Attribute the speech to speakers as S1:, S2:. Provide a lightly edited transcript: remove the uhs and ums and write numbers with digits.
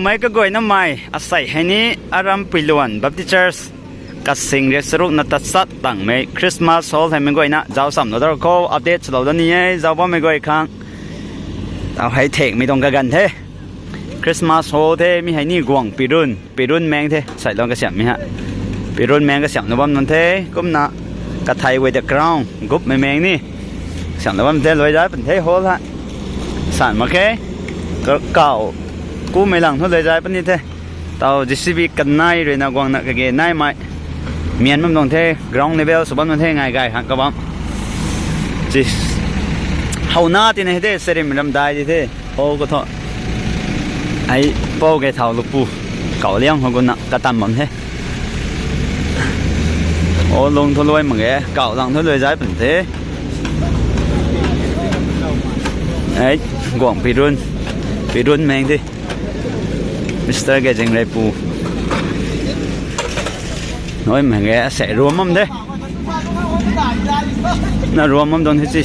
S1: ไม่ก็กวยน้ำไม้อาศัยให้นี้อารัมปิลวนบัพติเชอร์สกัดสิ่งเรียกสรุปนัดสัตตั้งไม่คริสต์มาสโฮลให้ไม่กวยนะเจ้าสำนักเราเขาอัปเดตสำหรับตอนนี้เจ้าว่าไม่กวยครั้งเอาให้เทคไม่ต้องกันเทคริสต์มาสโฮลเทมีให้นี่กวางปีรุ่นแมงเทใส่ลองกระเสียมไหมฮะปีรุ่นแมงกระเสียมนะว่ามันเทกุมนะกระไทยไว้เดอะกราวกุบไม่แมงนี่เสียมนะว่ามันเทลอยได้เป็นเทโฮลฮะสั่นมาแค่ก็เก่ากูไม่หลังทุเลยใจปนนี้เท่เต่าจิสบีกันไนเลยนะกวางนักเกย์ไนไม่เมียนมันตรงเท่กรองเลเวลสุบันมันเท่ง่ายๆฮะกบังจิเฮาหน้าที่ไหนเท่เสร็จมันลำได้ที่เท่โอ้ก็ท้อไอ้โป้แกเท่าลูกปูเก่าเลี้ยงของกูนักกระตันหมดเท่โอ้ลงทุนรวยเหมือนแกเก่าหลังทุเลยใจเป็นเท่ไอ้กวางปีรุ่นแมงที่มิสเตอร์แกจังไรปูน้อยแมงแกใส่รวมมั่มเด้น่ารวมมั่มโดนที่สิ